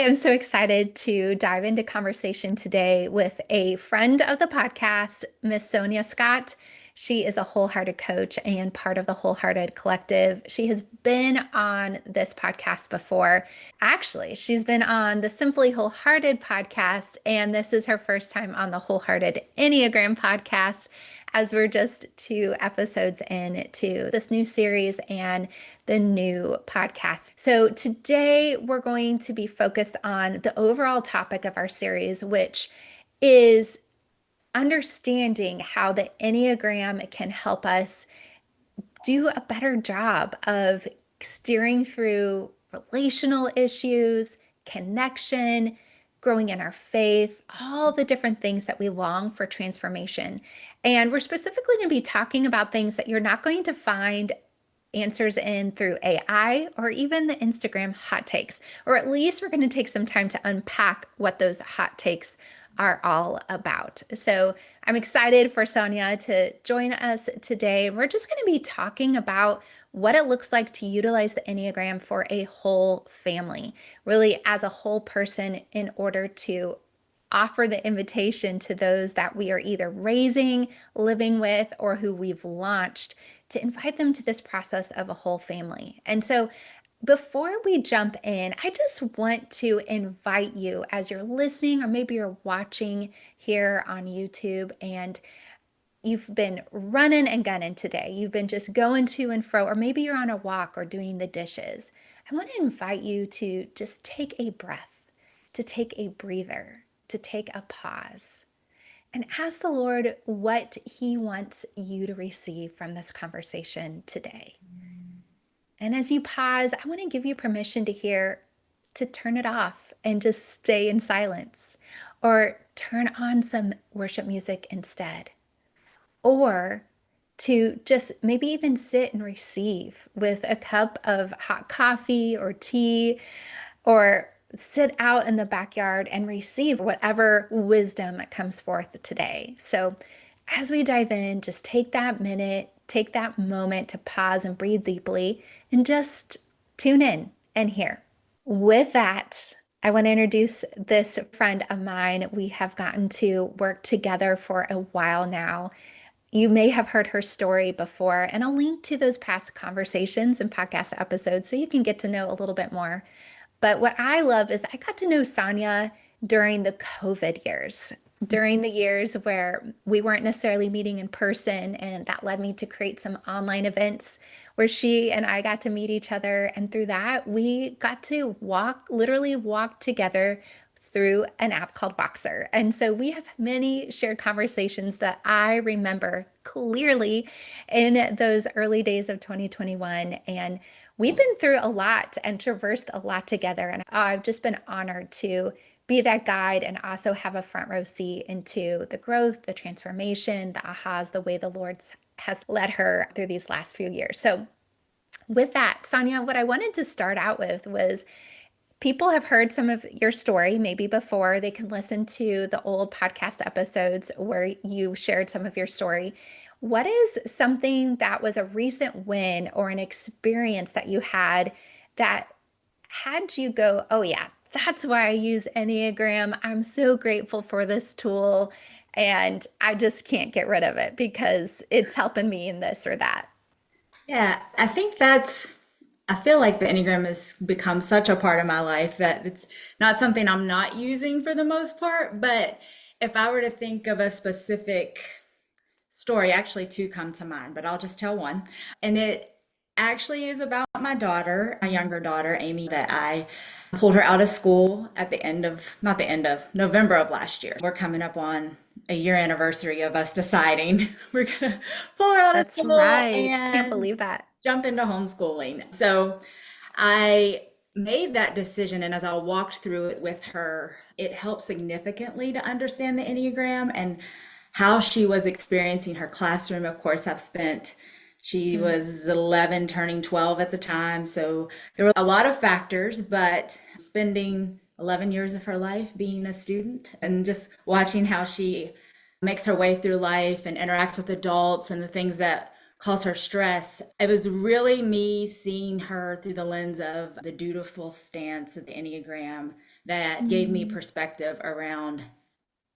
am so excited to dive into conversation today with a friend of the podcast, Miss Sonja Scott. She is a wholehearted coach and part of the Wholehearted Collective. She has been on this podcast before. Actually, she's been on the Simply Wholehearted podcast, and this is her first time on the Wholehearted Enneagram podcast, as we're just 2 episodes into this new series and the new podcast. So today we're going to be focused on the overall topic of our series, which is understanding how the Enneagram can help us do a better job of steering through relational issues, connection, growing in our faith, all the different things that we long for transformation. And we're specifically going to be talking about things that you're not going to find answers in through AI or even the Instagram hot takes, or at least we're going to take some time to unpack what those hot takes are all about. So I'm excited for Sonja to join us today. We're just going to be talking about what it looks like to utilize the Enneagram for a whole family, really as a whole person, in order to offer the invitation to those that we are either raising, living with, or who we've launched, to invite them to this process of a whole family. And so before we jump in, I just want to invite you, as you're listening, or maybe you're watching here on YouTube and you've been running and gunning today, you've been just going to and fro, or maybe you're on a walk or doing the dishes. I want to invite you to just take a breath, to take a breather, to take a pause, and ask the Lord what He wants you to receive from this conversation today. And as you pause, I want to give you permission to turn it off and just stay in silence, or turn on some worship music instead, or to just maybe even sit and receive with a cup of hot coffee or tea, or sit out in the backyard and receive whatever wisdom comes forth today. So as we dive in, just take that minute, take that moment to pause and breathe deeply and just tune in and hear. With that, I want to introduce this friend of mine. We have gotten to work together for a while now. You may have heard her story before, and I'll link to those past conversations and podcast episodes so you can get to know a little bit more. But what I love is I got to know Sonja during the COVID years, during the years where we weren't necessarily meeting in person, and that led me to create some online events where she and I got to meet each other. And through that, we got to literally walk together through an app called Voxer. And so we have many shared conversations that I remember clearly in those early days of 2021. And we've been through a lot and traversed a lot together. And I've just been honored to be that guide and also have a front row seat into the growth, the transformation, the ahas, the way the Lord has led her through these last few years. So with that, Sonja, what I wanted to start out with was, people have heard some of your story maybe before. They can listen to the old podcast episodes where you shared some of your story. What is something that was a recent win or an experience that you had that had you go, oh yeah, that's why I use Enneagram. I'm so grateful for this tool and I just can't get rid of it because it's helping me in this or that. Yeah, I feel like the Enneagram has become such a part of my life that it's not something I'm not using for the most part. But if I were to think of a specific story, actually two come to mind, but I'll just tell one. And it actually is about my daughter, my younger daughter, Amy, that I pulled her out of school at the end of, not the end of, November of last year. We're coming up on a year anniversary of us deciding we're gonna pull her out of That's school right. Can't and believe that. jump into homeschooling. So I made that decision, and as I walked through it with her, it helped significantly to understand the Enneagram and how she was experiencing her classroom. Of course, she Mm. was 11 turning 12 at the time. So there were a lot of factors, but spending 11 years of her life being a student and just watching how she makes her way through life and interacts with adults and the things that cause her stress. It was really me seeing her through the lens of the dutiful stance of the Enneagram, that gave me Mm, perspective around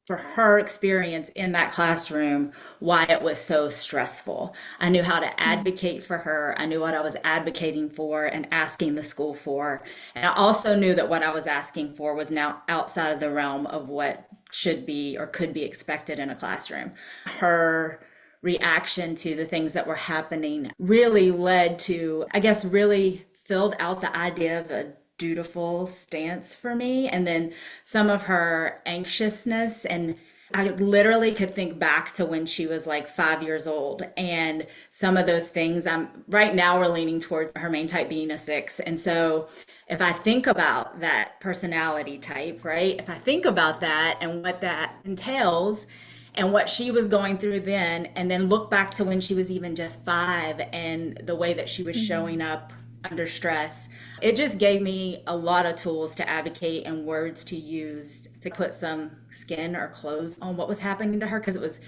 for her experience in that classroom, why it was so stressful. I knew how to mm, advocate for her. I knew what I was advocating for and asking the school for. And I also knew that what I was asking for was now outside of the realm of what should be or could be expected in a classroom. Her reaction to the things that were happening really led to, I guess, really filled out the idea of a dutiful stance for me. And then some of her anxiousness, and I literally could think back to when she was like 5 years old. And some of those things, I'm right now we're leaning towards her main type being a 6. And so if I think about that personality type, right? If I think about that and what that entails, and what she was going through then, and then look back to when she was even just 5 and the way that she was showing mm. up under stress. It just gave me a lot of tools to advocate and words to use to put some skin or clothes on what was happening to her because it was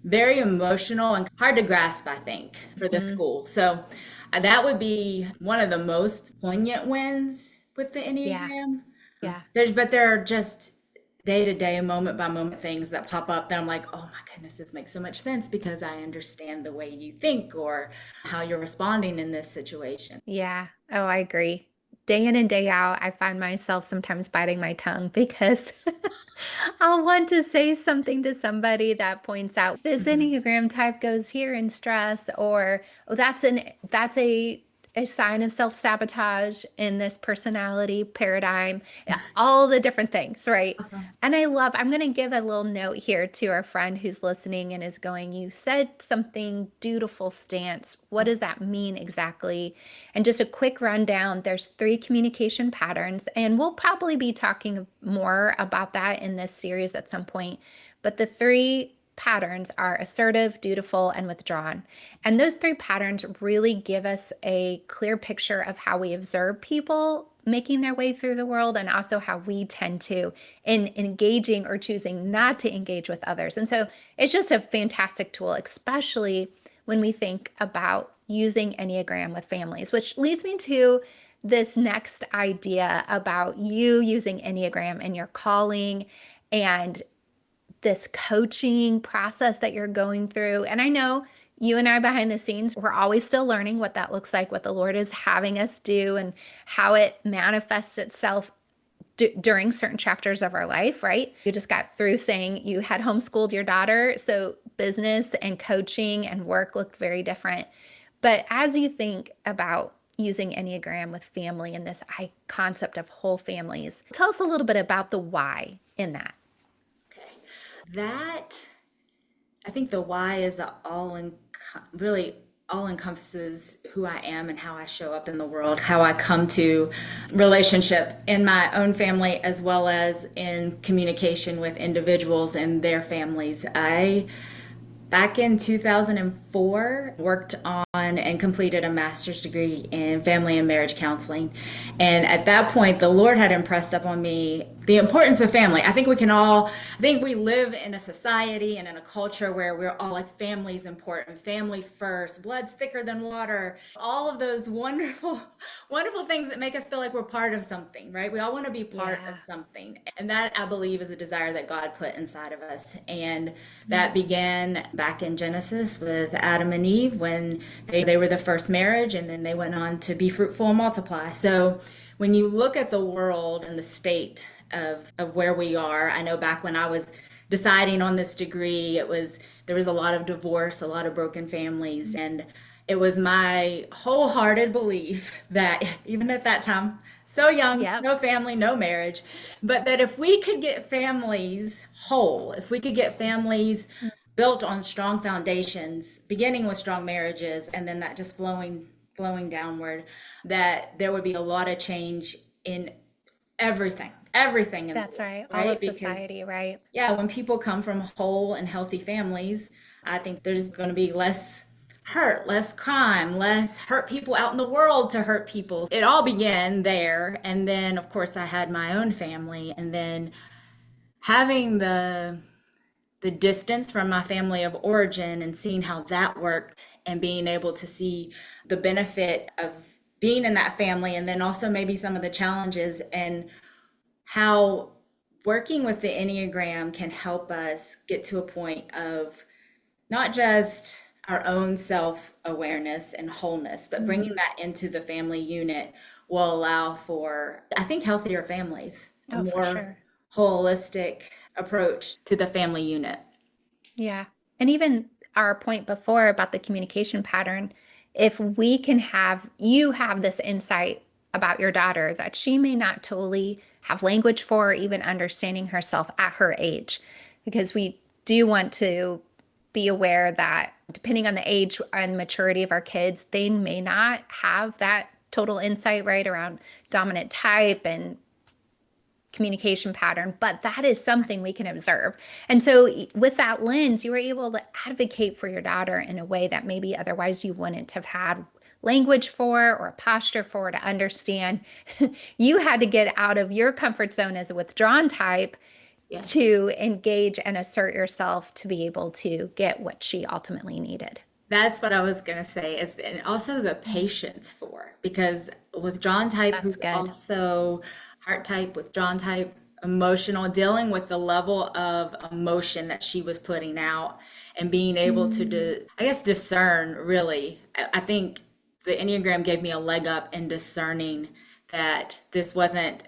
very emotional and hard to grasp, I think, for the Mhm. school. So that would be one of the most poignant wins with the Yeah, Enneagram. yeah. But there are just day to day, moment by moment things that pop up that I'm like, oh my goodness, this makes so much sense because I understand the way you think or how you're responding in this situation. Yeah. Oh, I agree. Day in and day out, I find myself sometimes biting my tongue because I'll want to say something to somebody that points out this Mhm. Enneagram type goes here in stress, or oh, that's a sign of self-sabotage in this personality paradigm. Yeah, all the different things, right? And I'm going to give a little note here to our friend who's listening and is going, you said something dutiful stance. What does that mean exactly? And just a quick rundown, there's three communication patterns, and we'll probably be talking more about that in this series at some point. But the three patterns are assertive, dutiful, and withdrawn. And those three patterns really give us a clear picture of how we observe people making their way through the world and also how we tend to in engaging or choosing not to engage with others. And so it's just a fantastic tool, especially when we think about using Enneagram with families, which leads me to this next idea about you using Enneagram in your calling and this coaching process that you're going through. And I know you and I behind the scenes, we're always still learning what that looks like, what the Lord is having us do, and how it manifests itself during certain chapters of our life, right? You just got through saying you had homeschooled your daughter, so business and coaching and work looked very different. But as you think about using Enneagram with family and this concept of whole families, tell us a little bit about the why in that. Okay. That I think the why is a all in really all encompasses who I am and how I show up in the world, how I come to relationship in my own family as well as in communication with individuals and their families. I back in 2004 worked on and completed a master's degree in family and marriage counseling. And at that point, the Lord had impressed upon me the importance of family. I think we live in a society and in a culture where we're all like, family's important, family first, blood's thicker than water, all of those wonderful, wonderful things that make us feel like we're part of something, right? We all want to be part of Yeah. something. And that, I believe, is a desire that God put inside of us. And that Mm. began back in Genesis with Adam and Eve when they were the first marriage, and then they went on to be fruitful and multiply. So when you look at the world and the state of where we are, I know back when I was deciding on this degree, there was a lot of divorce, a lot of broken families, and it was my wholehearted belief that even at that time, so young, Yep. no family, no marriage, but that if we could get families whole, if we could get families built on strong foundations, beginning with strong marriages, and then that just flowing downward, that there would be a lot of change in everything in the That's world, right. All right? of Because society, right? yeah, when people come from whole and healthy families, I think there's going to be less hurt, less crime, less hurt people out in the world to hurt people. It all began there. And then, of course, I had my own family. And then having the distance from my family of origin and seeing how that worked and being able to see the benefit of being in that family and then also maybe some of the challenges and how working with the Enneagram can help us get to a point of not just our own self-awareness and wholeness, but Mhm. bringing that into the family unit will allow for, I think, healthier families, a Oh, for more sure. holistic approach to the family unit. Yeah. And even our point before about the communication pattern, if we can have you have this insight about your daughter that she may not totally have language for, or even understanding herself at her age, because we do want to be aware that depending on the age and maturity of our kids, they may not have that total insight right around dominant type and communication pattern, but that is something we can observe. And so, with that lens, you were able to advocate for your daughter in a way that maybe otherwise you wouldn't have had language for or a posture for to understand. You had to get out of your comfort zone as a withdrawn type Yes. to engage and assert yourself to be able to get what she ultimately needed. That's what I was gonna say is, and also the Mm, patience for, because with John type, that's who's good. also heart type, with John type, emotional, dealing with the level of emotion that she was putting out and being able to, Mm. I guess, discern really. I think the Enneagram gave me a leg up in discerning that this wasn't,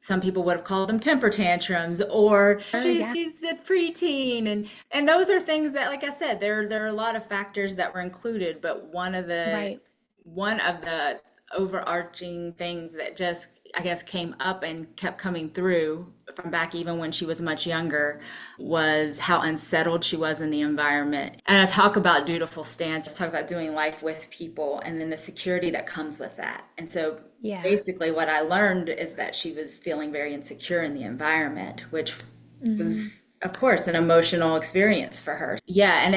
some people would have called them temper tantrums, or Yeah, she's a preteen, and those are things that, like I said, there are a lot of factors that were included, but right. one of the overarching things that just, I guess, came up and kept coming through from back even when she was much younger was how unsettled she was in the environment. And I talk about dutiful stance, talk about doing life with people, and then the security that comes with that. And so Yeah. basically what I learned is that she was feeling very insecure in the environment, which Hmm. was, of course, an emotional experience for her. Yeah, and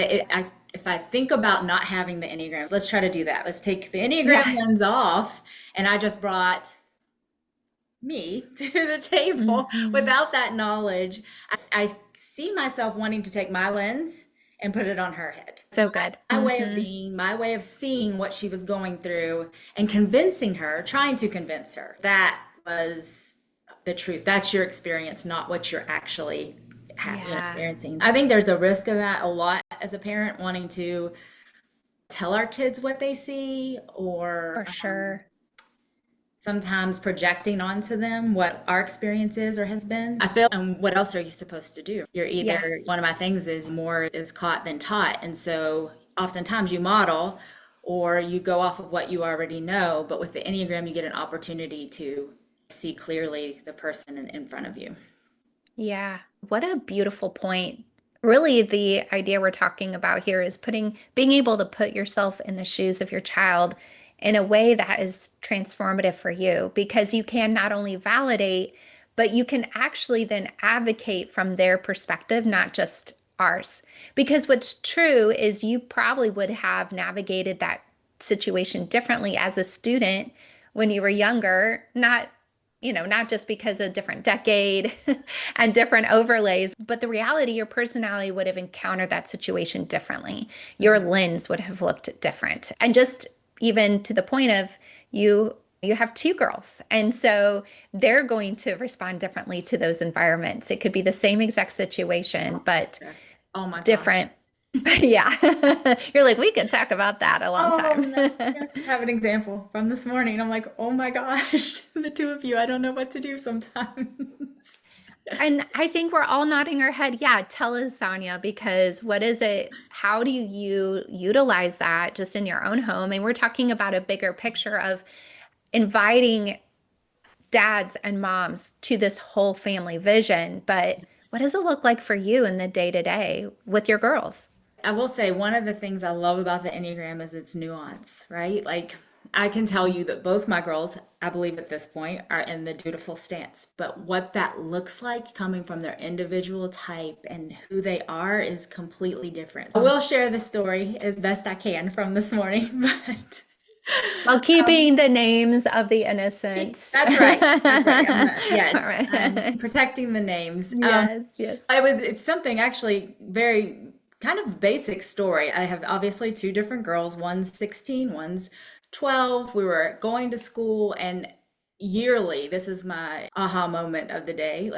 if I think about not having the Enneagram, let's try to do that. Let's take the Enneagram Yeah. lens off, and I just brought me to the table Hmm. without that knowledge. I see myself wanting to take my lens and put it on her head. So good. My way of Hmm. being, my way of seeing what she was going through and convincing her, trying to convince her that was the truth. That's your experience, not what you're actually having and Yeah, experiencing. I think there's a risk of that a lot as a parent, wanting to tell our kids what they see, or for sure. sometimes projecting onto them what our experience is or has been. I feel, and what else are you supposed to do? You're Yeah. either, one of my things is more is caught than taught. And so oftentimes you model or you go off of what you already know. But with the Enneagram, you get an opportunity to see clearly the person in front of you. Yeah. What a beautiful point. Really, the idea we're talking about here is being able to put yourself in the shoes of your child in a way that is transformative for you because you can not only validate, but you can actually then advocate from their perspective, not just ours. Because what's true is you probably would have navigated that situation differently as a student when you were younger, not just because of different decade and different overlays, but the reality, your personality would have encountered that situation differently. Your Mhm. lens would have looked different. And just even to the point of you have two girls. And so they're going to respond differently to those environments. It could be the same exact situation, but Oh my gosh. different. Yeah. You're like, we could talk about that a long Oh time. no. Yes, I have an example from this morning. I'm like, oh my gosh, the two of you, I don't know what to do sometimes. And I think we're all nodding our head. Yeah, tell us, Sonia, because what is it? How do you utilize that just in your own home? And we're talking about a bigger picture of inviting dads and moms to this whole family vision. But what does it look like for you in the day to day with your girls? I will say one of the things I love about the Enneagram is its nuance, right? Like I can tell you that both my girls, I believe at this point, are in the dutiful stance. But what that looks like coming from their individual type and who they are is completely different. I will share the story as best I can from this morning, but While keeping the names of the innocent. that's All right. That's right. Yes, I'm right. protecting the names. Yes, yes. It's something actually very kind of basic story. I have obviously two different girls. One's 16, one's 12. We were going to school, and yearly, this is my aha moment of the day.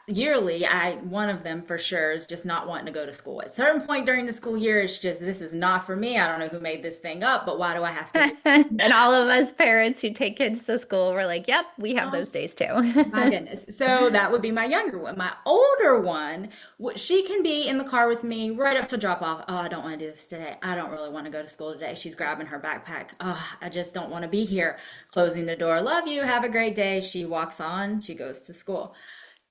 Yearly, one of them for sure is just not wanting to go to school. At a certain point during the school year, it's just this is not for me. I don't know who made this thing up, but why do I have to do And all of us parents who take kids to school, we're like, yep, we have it? those days too. My goodness. So that would be my younger one. My older one, she can be in the car with me right up to drop off. Oh, I don't want to do this today. I don't really want to go to school today. She's grabbing her backpack. Oh, I just don't want to be here. Closing the door. Love you. Have a great day. She walks on. She goes to school.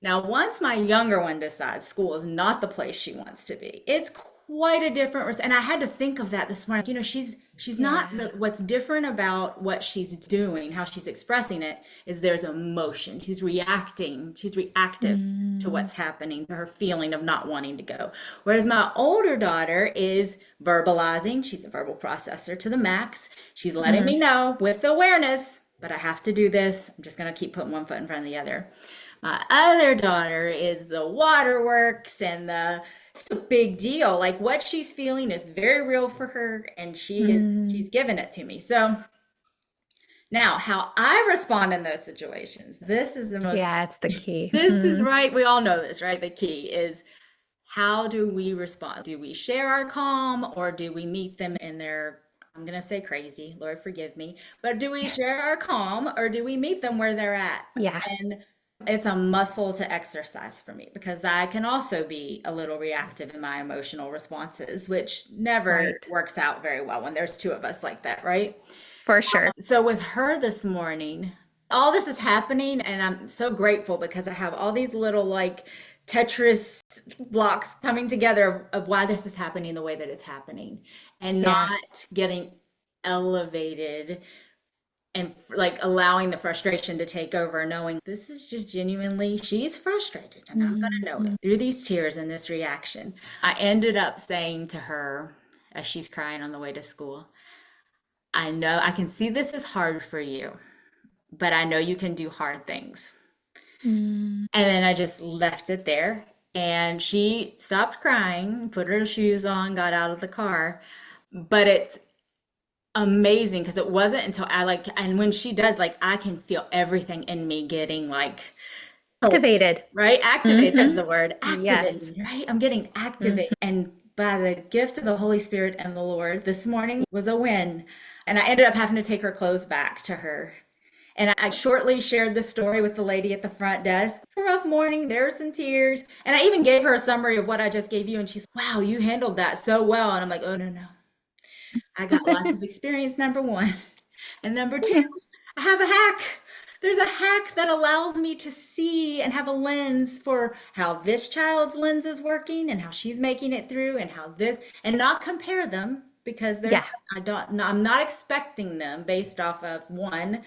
Now, once my younger one decides school is not the place she wants to be, it's quite a different, and I had to think of that this morning. She's not, Yeah. what's different about what she's doing, how she's expressing it, is there's emotion. She's reacting, she's reactive to Mm, what's happening, to her feeling of not wanting to go. Whereas my older daughter is verbalizing, she's a verbal processor to the max. She's letting me mm, know with awareness, but I have to do this. I'm just going to keep putting one foot in front of the other. My other daughter is the waterworks and it's a big deal. Like what she's feeling is very real for her and she's mm. giving it to me. So now how I respond in those situations, Yeah, it's the key. this is Mm. right. We all know this, right? The key is how do we respond? Do we share our calm or do we meet them in their, I'm going to say crazy, Lord forgive me, but do we share our calm or do we meet them where they're at? Yeah, And it's a muscle to exercise for me because I can also be a little reactive in my emotional responses, which never right. works out very well when there's two of us like that, right? For sure. So with her this morning, all this is happening, and I'm so grateful because I have all these little like Tetris blocks coming together of why this is happening the way that it's happening, and Yeah. not getting elevated and like allowing the frustration to take over, knowing this is just genuinely, she's frustrated, and I'm gonna know it Mm, through these tears and this reaction. I ended up saying to her as she's crying on the way to school, I know I can see this is hard for you, but I know you can do hard things. mm, And then I just left it there. And she stopped crying, put her shoes on, got out of the car. But it's amazing because it wasn't until and when she does, like, I can feel everything in me getting like, poked, activated. right? Activated, there's Hmm. the word, Yes. activated, right? I'm getting Mm. activated. And by the gift of the Holy Spirit and the Lord, this morning was a win. And I ended up having to take her clothes back to her. And I shortly shared the story with the lady at the front desk. It's a rough morning. There were some tears. And I even gave her a summary of what I just gave you. And she's, wow, you handled that so well. And I'm like, oh, no, no. I got lots of experience, number one. And number two, I have a hack. There's a hack that allows me to see and have a lens for how this child's lens is working and how she's making it through and how this, and not compare them because they're not, Yeah. I don't, no, I'm not expecting them based off of one,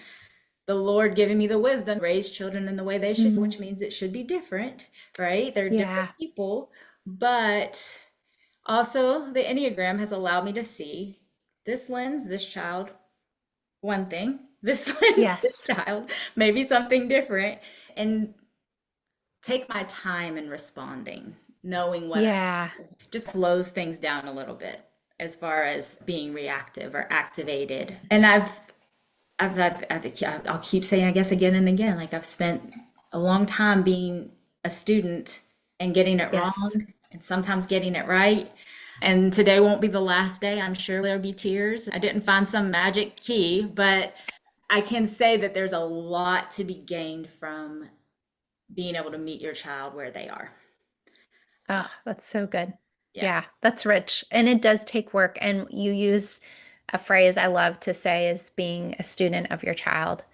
the Lord giving me the wisdom, to raise children in the way they should, Mm. which means it should be different, right? They're different Yeah. people, but also the Enneagram has allowed me to see this lens, this child, one thing, this lens, this Yes. child, maybe something different, and take my time in responding, knowing what Yeah. just slows things down a little bit as far as being reactive or activated. And I'll keep saying, I guess, again and again, like I've spent a long time being a student and getting it Yes. wrong and sometimes getting it right. And today won't be the last day. I'm sure there'll be tears. I didn't find some magic key, but I can say that there's a lot to be gained from being able to meet your child where they are. Oh, that's so good. Yeah. Yeah, that's rich. And it does take work. And you use a phrase I love to say is being a student of your child,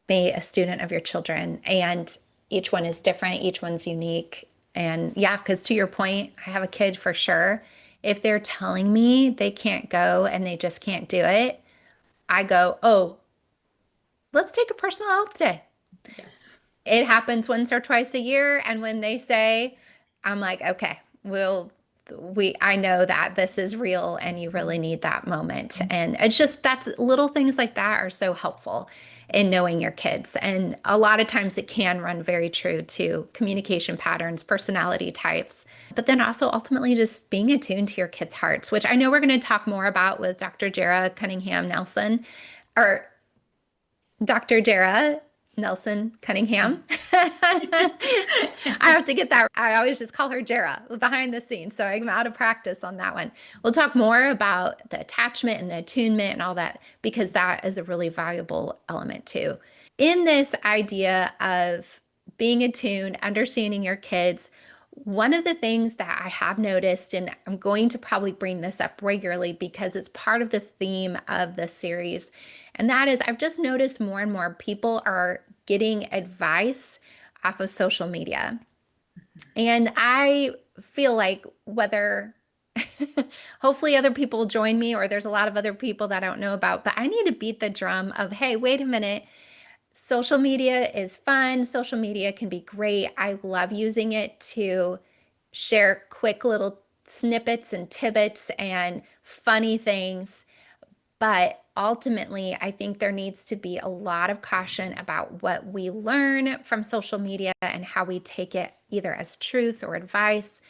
be a student of your children. And each one is different, each one's unique. And yeah, because to your point, I have a kid for sure. If they're telling me they can't go and they just can't do it, I go, oh, let's take a personal health day. Yes. It happens once or twice a year. And when they say, I'm like, okay, I know that this is real and you really need that moment. And it's just that's little things like that are so helpful in knowing your kids. And a lot of times it can run very true to communication patterns, personality types, but then also ultimately just being attuned to your kids' hearts, which I know we're going to talk more about with Dr. Jara Cunningham Nelson or Dr. Jara Nelson Cunningham. I have to get that. I always just call her Jara behind the scenes. So I'm out of practice on that one. We'll talk more about the attachment and the attunement and all that because that is a really valuable element too. In this idea of being attuned, understanding your kids, one of the things that I have noticed, and I'm going to probably bring this up regularly because it's part of the theme of the series, and that is I've just noticed more and more people are getting advice off of social media. And I feel like whether hopefully other people join me or there's a lot of other people that I don't know about, but I need to beat the drum of, hey, wait a minute. Social media is fun. Social media can be great. I love using it to share quick little snippets and tidbits and funny things. But ultimately, I think there needs to be a lot of caution about what we learn from social media and how we take it either as truth or advice.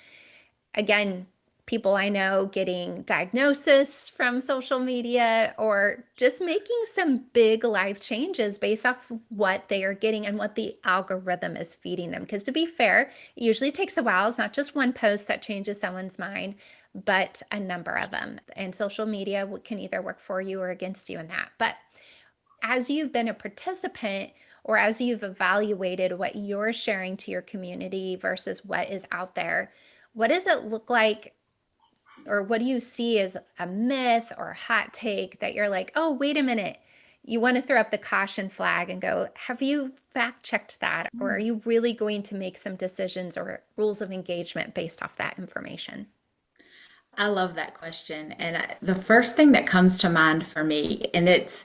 Again, people I know getting diagnosis from social media or just making some big life changes based off what they are getting and what the algorithm is feeding them. Because to be fair, it usually takes a while. It's not just one post that changes someone's mind, but a number of them. And social media can either work for you or against you in that. But as you've been a participant or as you've evaluated what you're sharing to your community versus what is out there, what does it look like or what do you see as a myth or a hot take that you're like, oh, wait a minute. You want to throw up the caution flag and go, have you fact checked that? Or are you really going to make some decisions or rules of engagement based off that information? I love that question. And the first thing that comes to mind for me, and it's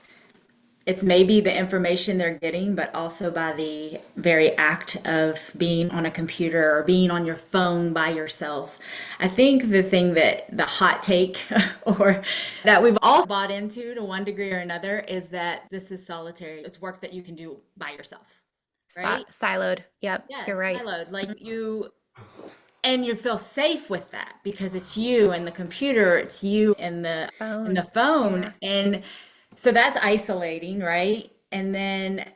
maybe the information they're getting, but also by the very act of being on a computer or being on your phone by yourself. I think the thing that the hot take or that we've all bought into to one degree or another is that this is solitary. It's work that you can do by yourself, right? Siloed. Yep, Yeah, you're right. siloed. Like and you feel safe with that because it's you and the computer, it's you and the Phone. phone. Yeah. And so that's isolating, right? And then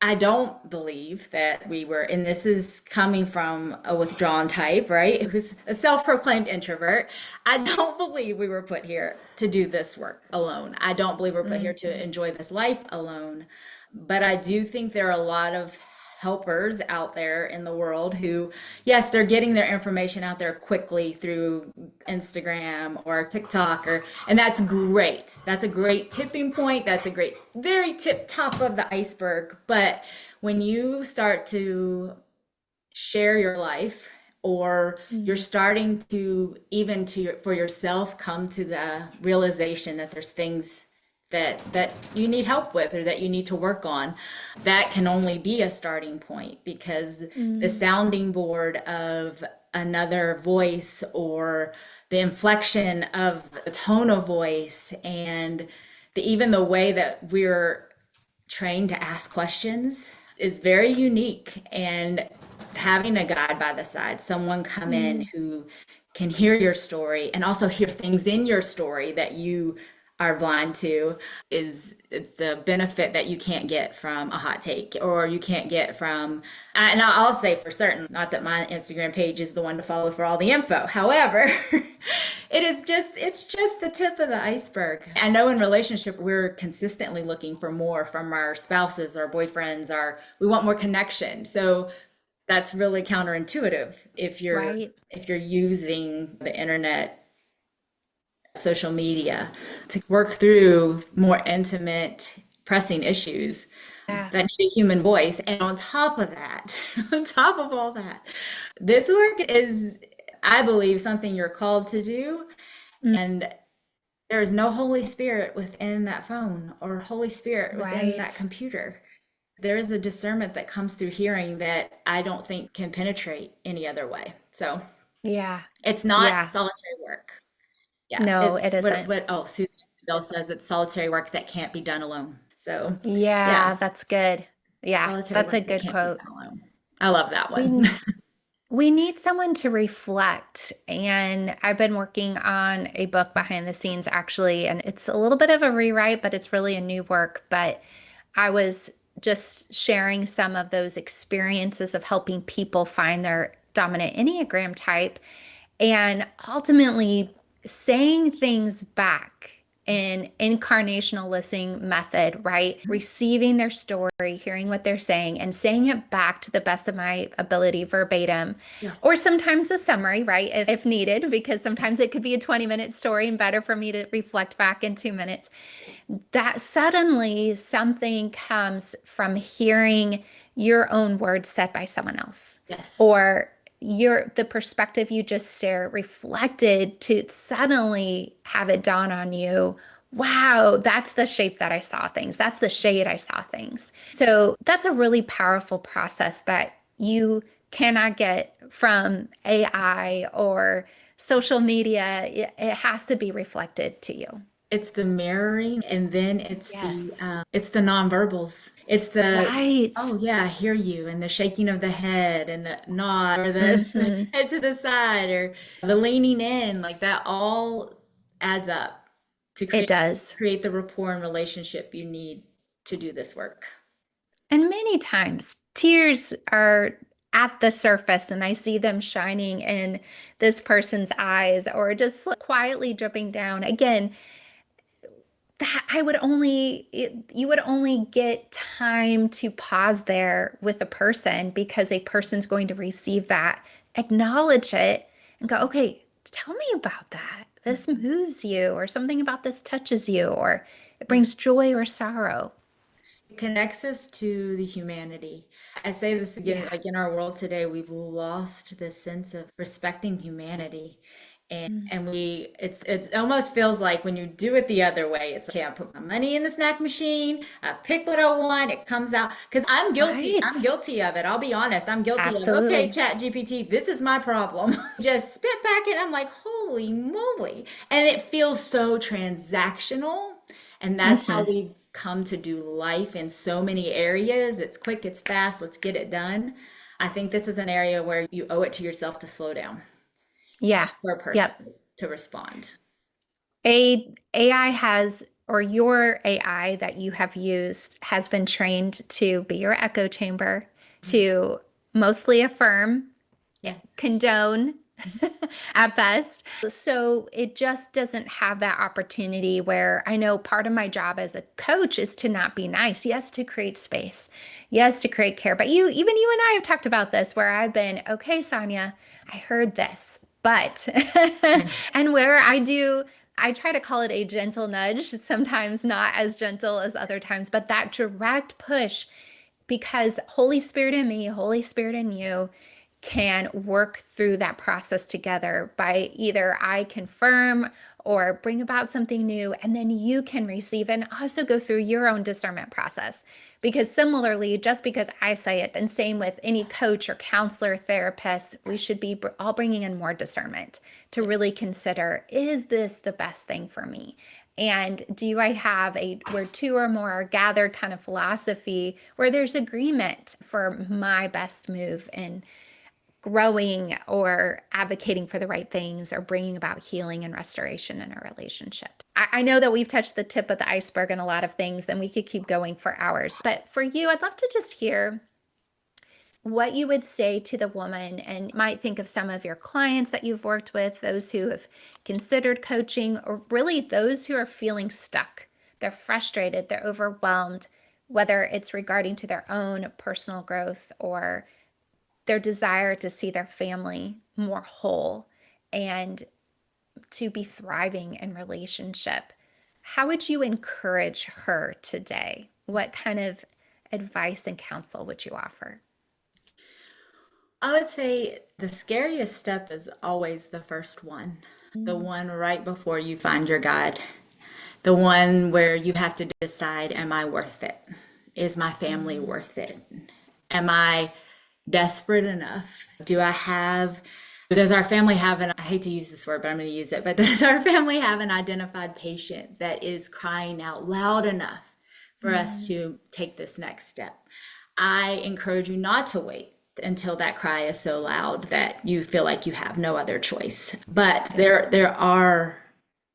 I don't believe that we were, and this is coming from a withdrawn type, right? Who's a self-proclaimed introvert. I don't believe we were put here to do this work alone. I don't believe we're put here to Mhm. enjoy this life alone. But I do think there are a lot of helpers out there in the world who, yes, they're getting their information out there quickly through Instagram or TikTok, and that's great. That's a great tipping point. That's a great, very tip top of the iceberg. But when you start to share your life or you're Mhm. starting to even for yourself come to the realization that there's things that you need help with or that you need to work on, that can only be a starting point because the Mm. sounding board of another voice or the inflection of the tone of voice and even the way that we're trained to ask questions is very unique. And having a guide by the side, someone come in Mm. who can hear your story and also hear things in your story that you are blind to, it's a benefit that you can't get from a hot take or you can't get from, and I'll say for certain, not that my Instagram page is the one to follow for all the info. However, it's just the tip of the iceberg. I know in relationship we're consistently looking for more from our spouses, our boyfriends, we want more connection. So that's really counterintuitive Right. if you're using the internet, social media to work through more intimate, pressing issues Yeah. that need a human voice. And on top of that, on top of all that, this work is, I believe, something you're called to do. Mm. And there is no Holy Spirit within that phone or Holy Spirit within that Right. computer. There is a discernment that comes through hearing that I don't think can penetrate any other way. So Yeah. it's not Yeah. solitary work. Yeah, No, it's it isn't. oh, Susan Bell says it's solitary work that can't be done alone. So, yeah, Yeah, that's good. Yeah, solitary that's a work that good can't be quote. done alone. I love that one. We we need someone to reflect. And I've been working on a book behind the scenes actually, and it's a little bit of a rewrite, but it's really a new work. But I was just sharing some of those experiences of helping people find their dominant Enneagram type and ultimately saying things back in incarnational listening method, right? Receiving their story, hearing what they're saying, and saying it back to the best of my ability verbatim, Yes. or sometimes a summary, right? If needed, because sometimes it could be a 20-minute story and better for me to reflect back in 2 minutes. That suddenly something comes from hearing your own words said by someone else, Yes. or the perspective you just share reflected, to suddenly have it dawn on you, wow, that's the shape that I saw things, that's the shade I saw things. So that's a really powerful process that you cannot get from AI or social media. It has to be reflected to you. It's the mirroring, and then Yes. it's the nonverbals. It's the, Right. oh yeah, I hear you, and the shaking of the head and the nod, or the Hmm. head to the side, or the leaning in, like that all adds up to It does. create the rapport and relationship you need to do this work. And many times tears are at the surface and I see them shining in this person's eyes or just quietly dripping down. Again, that you would only get time to pause there with a person because a person's going to receive that, acknowledge it, and go, okay, tell me about that. This moves you, or something about this touches you, or it Yeah. brings joy or sorrow. It connects us to the humanity. I say this again, Yeah. like in our world today, we've lost this sense of respecting humanity. Mm. And it almost feels like when you do it the other way, it's okay, I put my money in the snack machine, I pick what I want, it comes out. Because I'm guilty. I'm Right. guilty of it. I'll be honest. I'm guilty of, okay, Absolutely. Chat GPT, this is my problem. Just spit back and I'm like, holy moly. And it feels so transactional. And that's how Hmm. we've come to do life in so many areas. It's quick, it's fast, let's get it done. I think this is an area where you owe it to yourself to slow down Yeah. for a person Yep. to respond. AI has, or your AI that you have used has been trained to be your echo chamber, to mostly affirm, Yeah. condone at best. So it just doesn't have that opportunity where I know part of my job as a coach is to not be nice. Yes, to create space. Yes, to create care. But even you and I have talked about this where I've been, okay, Sonja, I heard this, but, and where I try to call it a gentle nudge, sometimes not as gentle as other times, but that direct push, because Holy Spirit in me, Holy Spirit in you can work through that process together by either I confirm or bring about something new, and then you can receive and also go through your own discernment process. Because similarly, just because I say it, and same with any coach or counselor, therapist, we should be all bringing in more discernment to really consider, is this the best thing for me? And do I have a where two or more are gathered kind of philosophy where there's agreement for my best move in growing or advocating for the right things or bringing about healing and restoration in our relationship? I know that we've touched the tip of the iceberg in a lot of things and we could keep going for hours. But for you, I'd love to just hear what you would say to the woman, and might think of some of your clients that you've worked with, those who have considered coaching, or really those who are feeling stuck. They're frustrated, they're overwhelmed, whether it's regarding to their own personal growth or their desire to see their family more whole and to be thriving in relationship. How would you encourage her today? What kind of advice and counsel would you offer? I would say the scariest step is always the first one, the one right before you find your God, the one where you have to decide, am I worth it? Is my family Mm. worth it? Am I desperate enough? Does our family have I hate to use this word, but I'm going to use it, but does our family have an identified patient that is crying out loud enough for us Mm. to take this next step? I encourage you not to wait until that cry is so loud that you feel like you have no other choice. But That's good. there are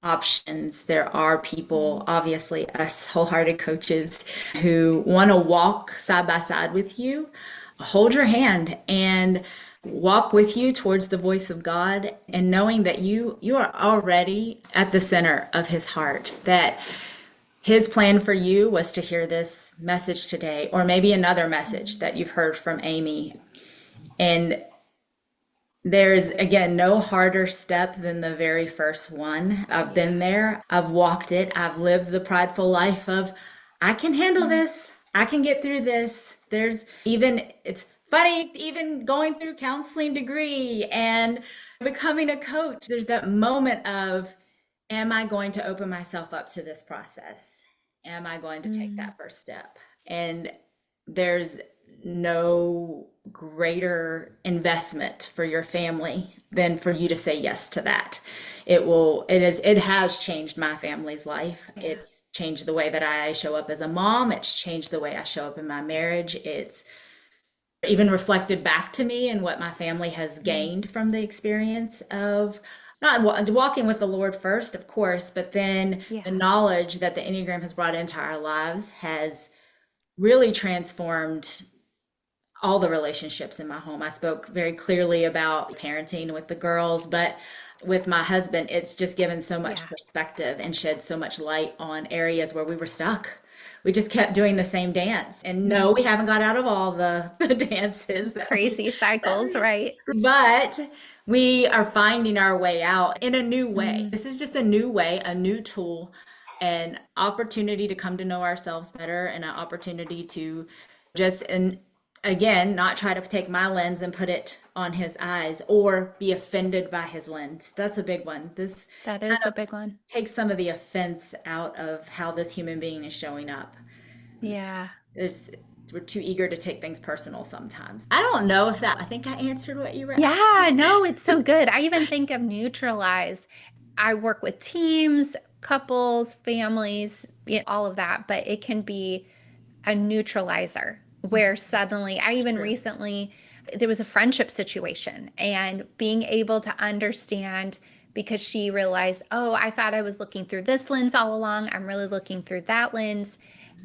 options. There are people, obviously us wholehearted coaches, who want to walk side by side with you, hold your hand and walk with you towards the voice of God, and knowing that you are already at the center of his heart, that his plan for you was to hear this message today, or maybe another message that you've heard from Amy. And there's, again, no harder step than the very first one. I've been there, I've walked it, I've lived the prideful life of, I can handle this, I can get through this. There's even, it's funny, even going through counseling degree and becoming a coach, there's that moment of, am I going to open myself up to this process? Am I going to take Mm, that first step? And there's no greater investment for your family than for you to say yes to that. It has changed my family's life. yeah. It's changed the way that I show up as a mom. It's changed the way I show up in my marriage. It's even reflected back to me and what my family has Mm, gained from the experience of not walking with the Lord first, of course, but then the yeah. knowledge that the Enneagram has brought into our lives has really transformed all the relationships in my home. I spoke very clearly about parenting with the girls, but with my husband, it's just given so much Yeah. perspective and shed so much light on areas where we were stuck. We just kept doing the same dance. And no, we Mm. haven't got out of all the dances Crazy cycles, right? but we are finding our way out in a new way. Mm, This is just a new way, a new tool, an opportunity to come to know ourselves better, and an opportunity to just, and again, not try to take my lens and put it on his eyes or be offended by his lens. That's a big one. This that kind is a of big one. takes some of the offense out of how this human being is showing up. Yeah. There's, we're too eager to take things personal sometimes. I don't know if that, I think I answered what you were asking. Yeah, no, it's so good. I even think of neutralize. I work with teams, couples, families, all of that, but it can be a neutralizer where suddenly, I even True. recently, there was a friendship situation and being able to understand because she realized, oh, I thought I was looking through this lens all along. I'm really looking through that lens.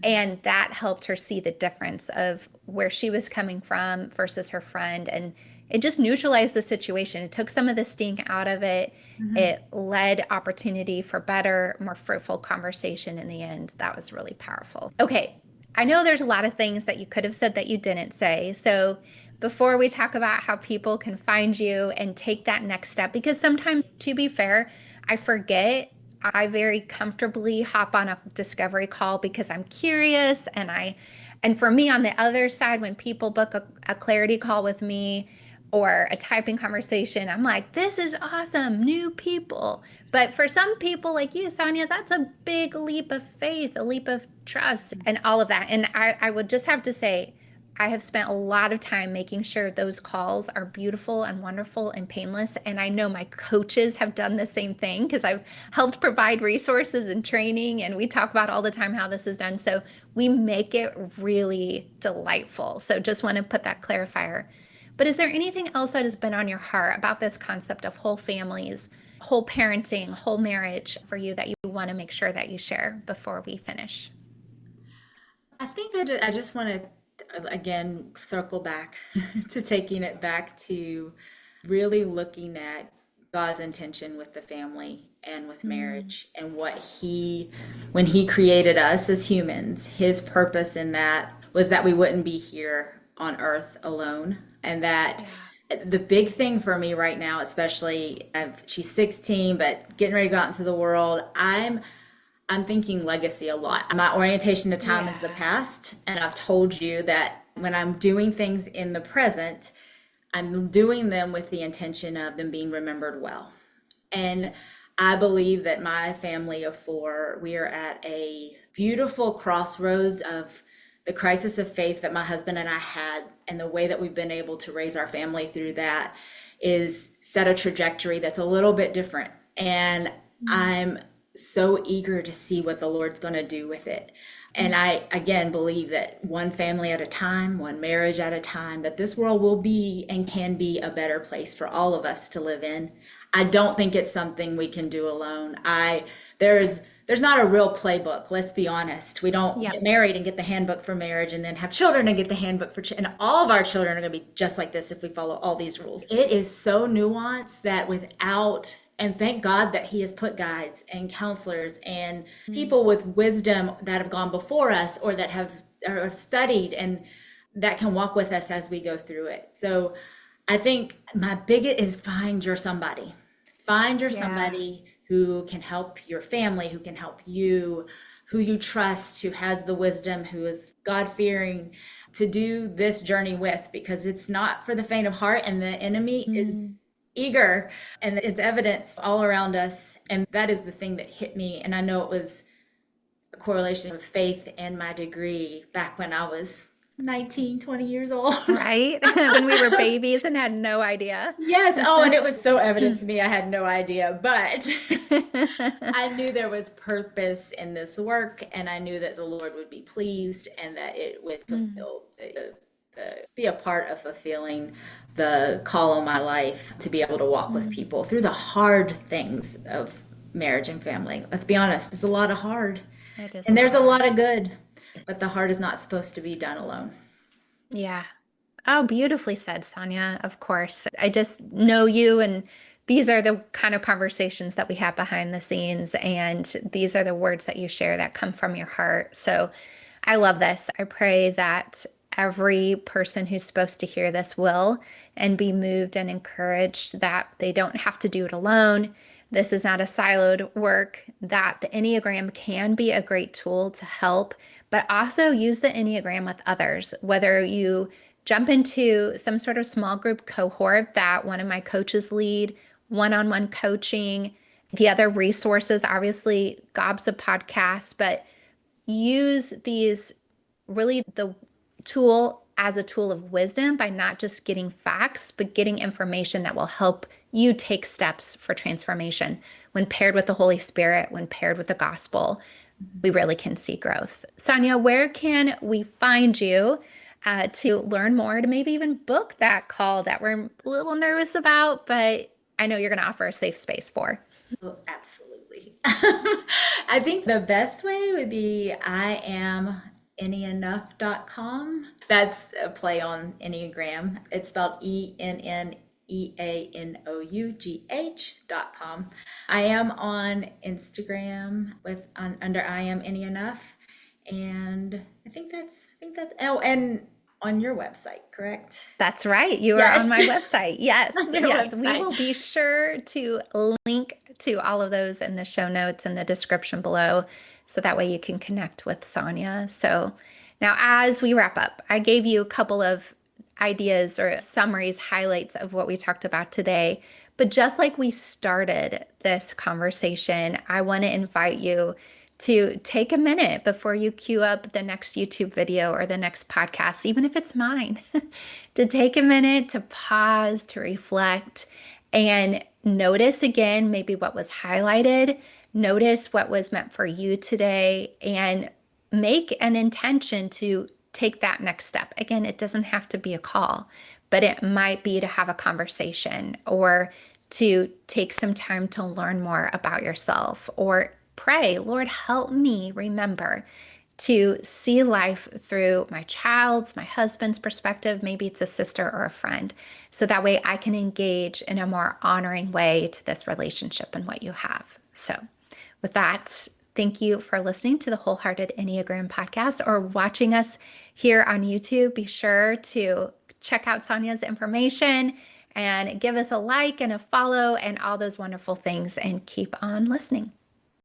And that helped her see the difference of where she was coming from versus her friend. And it just neutralized the situation. It took some of the sting out of it. Mhm. It led opportunity for better, more fruitful conversation in the end. That was really powerful. Okay, I know there's a lot of things that you could have said that you didn't say. So before we talk about how people can find you and take that next step, because sometimes, to be fair, I forget. I very comfortably hop on a discovery call because I'm curious and for me on the other side, when people book a clarity call with me or a typing conversation, I'm like, this is awesome, new people. But for some people like you, Sonja, that's a big leap of faith, a leap of trust, and all of that. And I would just have to say, I have spent a lot of time making sure those calls are beautiful and wonderful and painless. And I know my coaches have done the same thing because I've helped provide resources and training. And we talk about all the time how this is done. So we make it really delightful. So just want to put that clarifier. But is there anything else that has been on your heart about this concept of whole families, whole parenting, whole marriage for you that you want to make sure that you share before we finish? I think I just want to again circle back to taking it back to really looking at God's intention with the family and with Mm, marriage, and when he created us as humans, his purpose in that was that we wouldn't be here on earth alone. And that yeah. the big thing for me right now, especially she's 16, but getting ready to go out into the world, I'm thinking legacy a lot. My orientation to time is the Yeah. past, and I've told you that when I'm doing things in the present, I'm doing them with the intention of them being remembered well. And I believe that my family of four, we are at a beautiful crossroads of the crisis of faith that my husband and I had, and the way that we've been able to raise our family through that is set a trajectory that's a little bit different. And Mm, I'm so eager to see what the Lord's going to do with it. And I, again, believe that one family at a time, one marriage at a time, that this world will be and can be a better place for all of us to live in. I don't think it's something we can do alone. There's not a real playbook, let's be honest. We don't Yep. get married and get the handbook for marriage and then have children and get the handbook for and all of our children are going to be just like this if we follow all these rules. It is so nuanced that without, and thank God that he has put guides and counselors and Mm. people with wisdom that have gone before us or that have or studied and that can walk with us as we go through it. So I think my biggest is find your somebody. Find your Yeah. somebody who can help your family, who can help you, who you trust, who has the wisdom, who is God fearing to do this journey with, because it's not for the faint of heart, and the enemy is Mm. eager, and it's evidence all around us. And that is the thing that hit me. And I know it was a correlation of faith and my degree back when I was 19, 20 years old. Right? When we were babies and had no idea. Yes. Oh, and it was so evident to me. I had no idea, but I knew there was purpose in this work, and I knew that the Lord would be pleased and that it would Mm. fulfill, be a part of fulfilling the call on my life to be able to walk with Mm. people through the hard things of marriage and family. Let's be honest, it's a lot of hard, It is and a there's a lot. lot of good, but the hard is not supposed to be done alone. Yeah. Oh, beautifully said, Sonia. Of course. I just know you, and these are the kind of conversations that we have behind the scenes, and these are the words that you share that come from your heart. So I love this. I pray that every person who's supposed to hear this will and be moved and encouraged that they don't have to do it alone. This is not a siloed work, that the Enneagram can be a great tool to help, but also use the Enneagram with others, whether you jump into some sort of small group cohort that one of my coaches lead, one-on-one coaching, the other resources, obviously gobs of podcasts, but use these really the tool as a tool of wisdom by not just getting facts, but getting information that will help you take steps for transformation. When paired with the Holy Spirit, when paired with the gospel, we really can see growth. Sonia, where can we find you to learn more, to maybe even book that call that we're a little nervous about, but I know you're going to offer a safe space for? Oh, absolutely. I think the best way would be I am enneanough.com. That's a play on Enneagram. It's spelled ENNEANOUGH.com. I am on Instagram under I am Enneanough. And I think that's oh, and on your website, correct? That's right. You are on Yes, my website. Yes, on your yes. We website. will be sure to link to all of those in the show notes and the description below, so that way you can connect with Sonia. So now, as we wrap up, I gave you a couple of ideas or summaries, highlights of what we talked about today. But just like we started this conversation, I want to invite you to take a minute before you queue up the next YouTube video or the next podcast, even if it's mine, to take a minute to pause, to reflect, and notice again maybe what was highlighted, notice what was meant for you today, and make an intention to take that next step. Again, it doesn't have to be a call, but it might be to have a conversation or to take some time to learn more about yourself or pray, Lord, help me remember to see life through my child's, my husband's perspective. Maybe it's a sister or a friend. So that way I can engage in a more honoring way to this relationship and what you have. So, with that, thank you for listening to the Wholehearted Enneagram podcast or watching us here on YouTube. Be sure to check out Sonia's information and give us a like and a follow and all those wonderful things, and keep on listening.